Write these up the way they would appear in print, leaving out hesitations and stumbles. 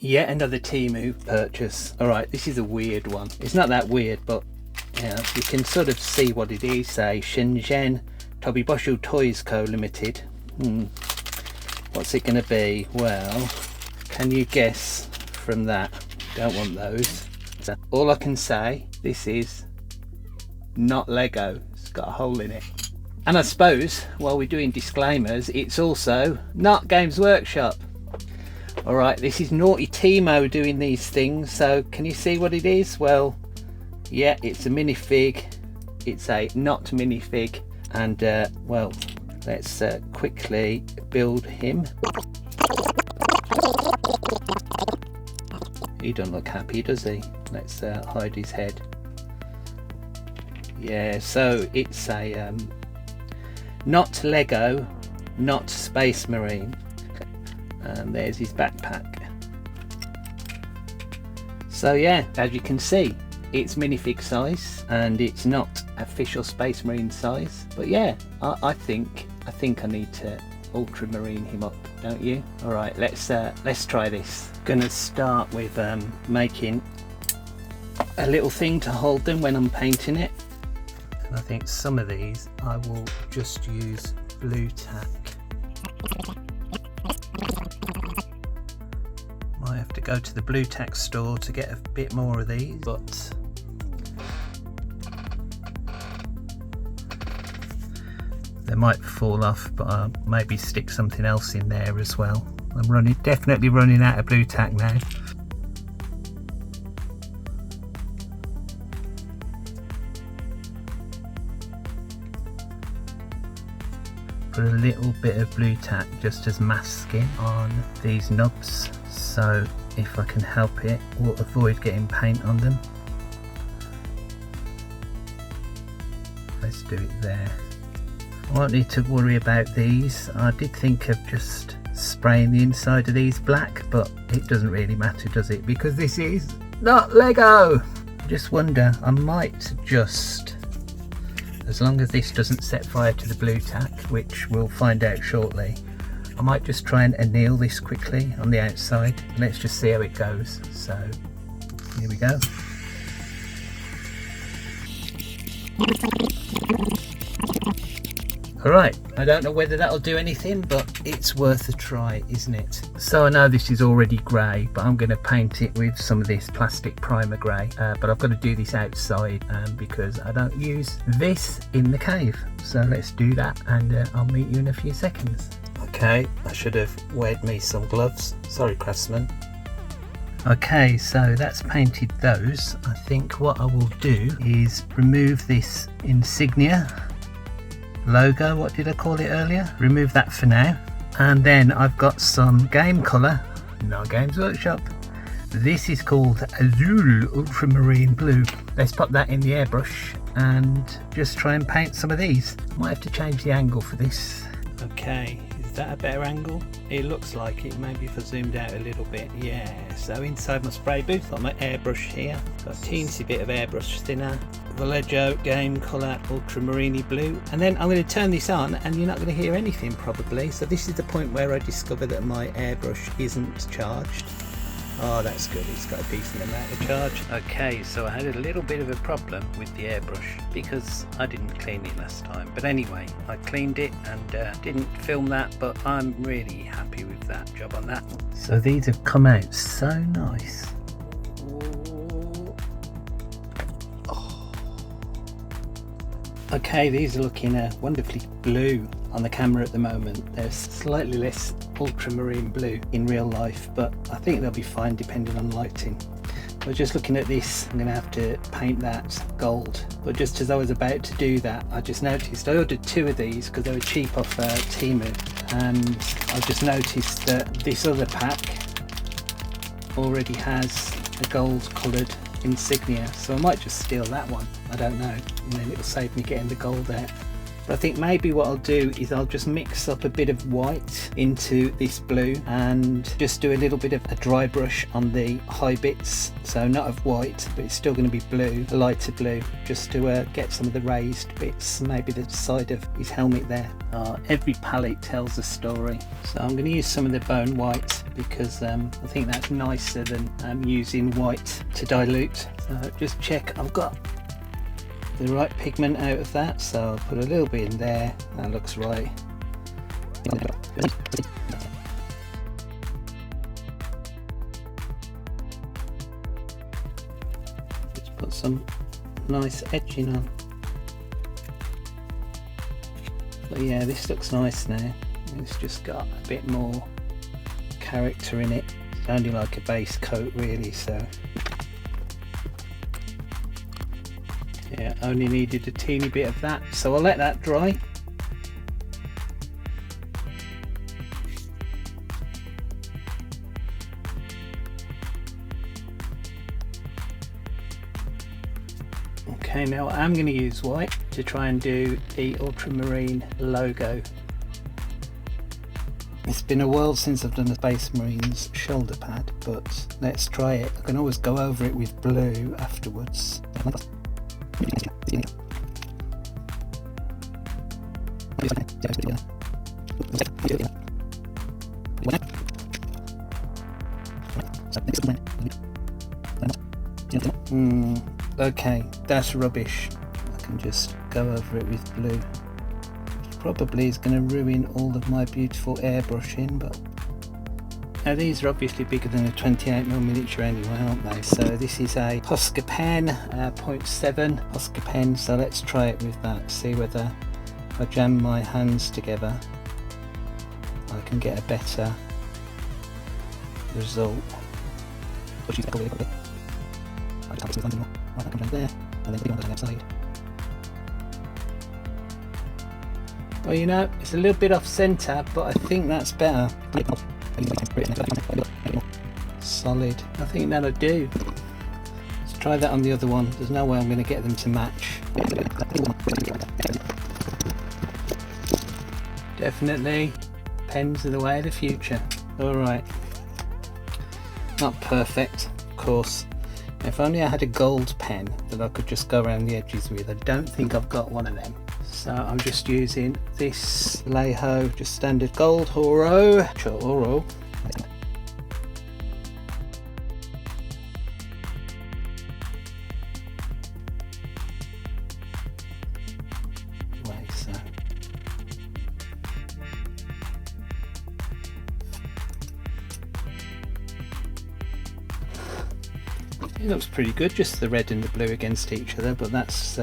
Yet another TEMU purchase. Alright, this is a weird one. It's not that weird, but yeah, you can sort of see what it is. Say Shenzhen Tobiboshu Toys Co Limited. What's it going to be? Well, can you guess from that? Don't want those. So all I can say, this is not Lego. It's got a hole in it. And I suppose while we're doing disclaimers, it's also not Games Workshop. Alright, this is naughty TEMU doing these things. So can you see what it is? Well, yeah, it's a minifig. It's a not minifig. And well, let's quickly build him. He doesn't look happy, does he? Let's hide his head. Yeah, so it's a not Lego, not Space Marine. And there's his backpack. So yeah, as you can see, it's minifig size and it's not official Space Marine size. But yeah, I think I need to ultramarine him up, don't you? All right, let's try this. Gonna start with making a little thing to hold them when I'm painting it. And I think some of these I will just use blue tack. Might have to go to the blue tack store to get a bit more of these, but they might fall off, but I'll maybe stick something else in there as well. I'm definitely running out of blue tack now. Put a little bit of blue tack just as masking on these knobs, so if I can help it, we'll avoid getting paint on them. Let's do it there. I won't need to worry about these. I did think of just spraying the inside of these black, but it doesn't really matter, does it? Because this is not Lego! I just wonder, I might just, as long as this doesn't set fire to the blue tack, which we'll find out shortly, I might just try and anneal this quickly on the outside. Let's just see how it goes. So, here we go. Alright, I don't know whether that'll do anything, but it's worth a try, isn't it? So I know this is already grey, but I'm going to paint it with some of this plastic primer grey. But I've got to do this outside because I don't use this in the cave. So let's do that, and I'll meet you in a few seconds. Okay, I should have weared me some gloves. Sorry, craftsman. Okay, so that's painted those. I think what I will do is remove this insignia logo, what did I call it earlier? Remove that for now. And then I've got some game colour, not Games Workshop. This is called Azul Ultramarine Blue. Let's pop that in the airbrush and just try and paint some of these. Might have to change the angle for this. Okay, is that a better angle? It looks like it. Maybe if I zoomed out a little bit. Yeah, so inside my spray booth, got my airbrush here. Got a teensy bit of airbrush thinner. Vallejo game colour ultramarine blue, and then I'm going to turn this on and you're not going to hear anything probably. So this is the point where I discover that my airbrush isn't charged. Oh, that's good, it's got a decent amount of charge. Okay, so I had a little bit of a problem with the airbrush because I didn't clean it last time, but anyway, I cleaned it and didn't film that, but I'm really happy with that job on that. So these have come out so nice. Okay, these are looking wonderfully blue on the camera at the moment. They're slightly less ultramarine blue in real life, but I think they'll be fine depending on lighting. But just looking at this, I'm going to have to paint that gold. But just as I was about to do that, I just noticed I ordered 2 of these because they were cheap off TEMU, and I just noticed that this other pack already has a gold coloured insignia, so I might just steal that one. I don't know, and then it'll save me getting the gold out. But I think maybe what I'll do is I'll just mix up a bit of white into this blue and just do a little bit of a dry brush on the high bits, so not of white, but it's still going to be blue, a lighter blue, just to get some of the raised bits, maybe the side of his helmet there. Every palette tells a story, so I'm going to use some of the bone white because I think that's nicer than using white to dilute. So just check I've got the right pigment out of that, so I'll put a little bit in there. That looks right. Just put some nice edging on. But yeah, this looks nice now. It's just got a bit more character in it. It's only like a base coat really, so yeah, only needed a teeny bit of that, so I'll let that dry. Okay, now I'm going to use white to try and do the ultramarine logo. It's been a while since I've done a Space Marines shoulder pad, but let's try it. I can always go over it with blue afterwards. Okay, that's rubbish. I can just go over it with blue. Which probably is going to ruin all of my beautiful airbrushing, but now these are obviously bigger than a 28mm miniature anyway, aren't they? So this is a Posca pen, 0.7 Posca pen, so let's try it with that, see whether if I jam my hands together I can get a better result. Well, you know, it's a little bit off centre, but I think that's better. Solid. I think that'll do. Let's try that on the other one. There's no way I'm going to get them to match. Definitely. Pens are the way of the future. Alright. Not perfect, of course. If only I had a gold pen that I could just go around the edges with. I don't think I've got one of them. So I'm just using this Leho, just standard gold Oro. It looks pretty good, just the red and the blue against each other, but that's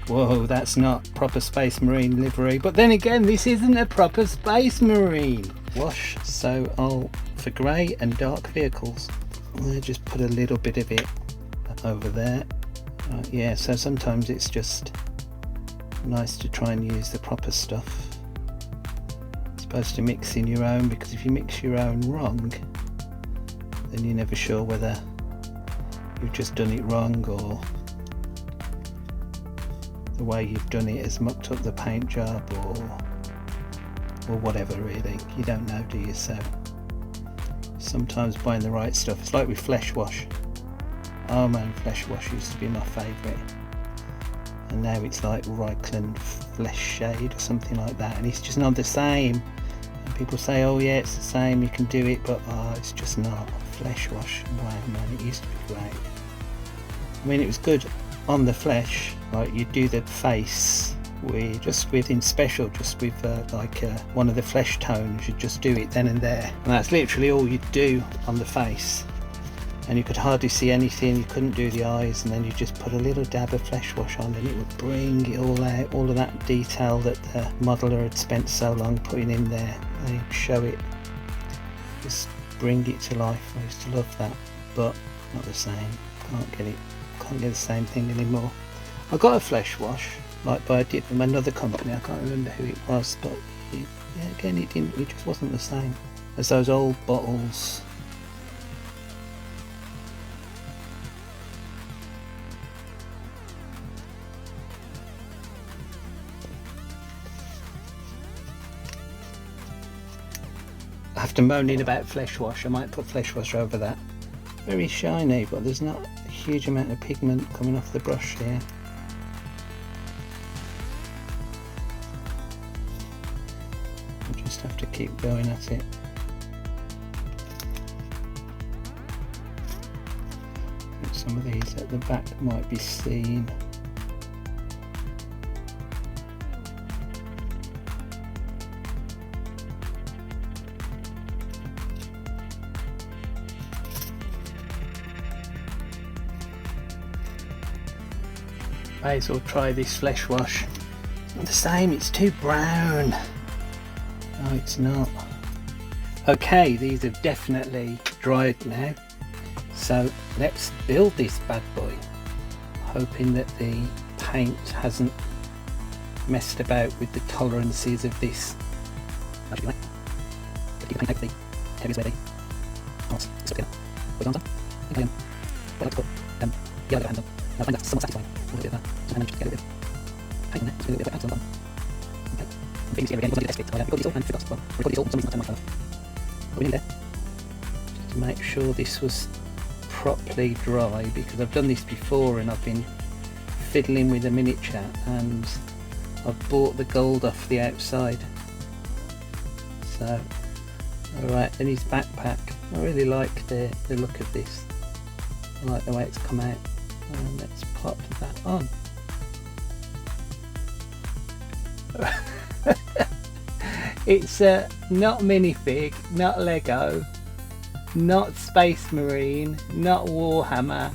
whoa, that's not proper Space Marine livery. But then again, this isn't a proper Space Marine wash, so I'll, for grey and dark vehicles, I'll just put a little bit of it over there. Yeah, so sometimes it's just nice to try and use the proper stuff. You're supposed to mix in your own, because if you mix your own wrong, then you're never sure whether you've just done it wrong or the way you've done it has mucked up the paint job or whatever. Really, you don't know, do you? So sometimes buying the right stuff, it's like with Flesh Wash. Oh man, Flesh Wash used to be my favourite, and now it's like Reichland Flesh Shade or something like that, and it's just not the same. And people say, oh yeah, it's the same, you can do it, but it's just not. Flesh Wash, wow man, it used to be great. I mean, it was good on the flesh, like you do the face in special, just with one of the flesh tones, you just do it then and there, and that's literally all you do on the face, and you could hardly see anything, you couldn't do the eyes, and then you just put a little dab of Flesh Wash on and it would bring it all out, all of that detail that the modeler had spent so long putting in there, and he'd show it, just bring it to life. I used to love that, but not the same. Can't get the same thing anymore. I got a Flesh Wash, like I did from another company, I can't remember who it was, but it just wasn't the same as those old bottles. After moaning about Flesh Wash, I might put Flesh Wash over that. Very shiny, but there's not a huge amount of pigment coming off the brush here. I just have to keep going at it. Some of these at the back might be seen. May as well try this Flesh Wash. It's not the same, it's too brown. No, it's not. Okay, these have definitely dried now. So let's build this bad boy, hoping that the paint hasn't messed about with the tolerances of this. Just to make sure this was properly dry, because I've done this before and I've been fiddling with a miniature and I've bought the gold off the outside. So alright, then his backpack. I really like the look of this. I like the way it's come out. And let's pop that on. It's not minifig, not Lego, not Space Marine, not Warhammer,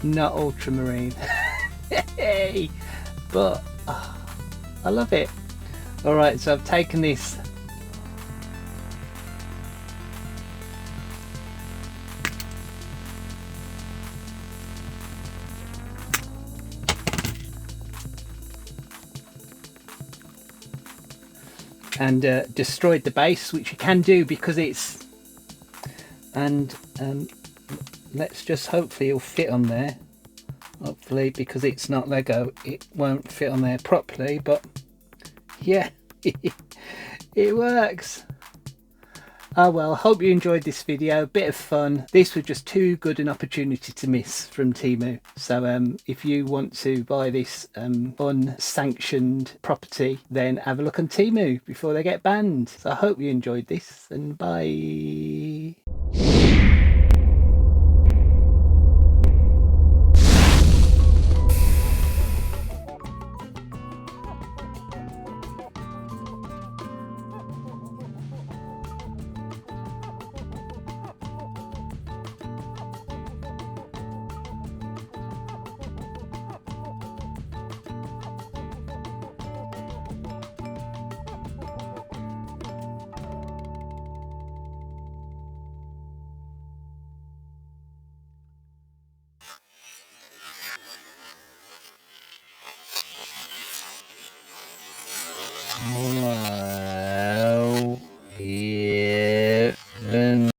not ultramarine. Hey, but I love it. Alright, so I've taken this and destroyed the base, which you can do because it's, and let's just hopefully it'll fit on there. Hopefully, because it's not Lego, it won't fit on there properly, but yeah, it works. Oh well, hope you enjoyed this video. Bit of fun. This was just too good an opportunity to miss from TEMU. So if you want to buy this unsanctioned property, then have a look on TEMU before they get banned. So I hope you enjoyed this, and bye.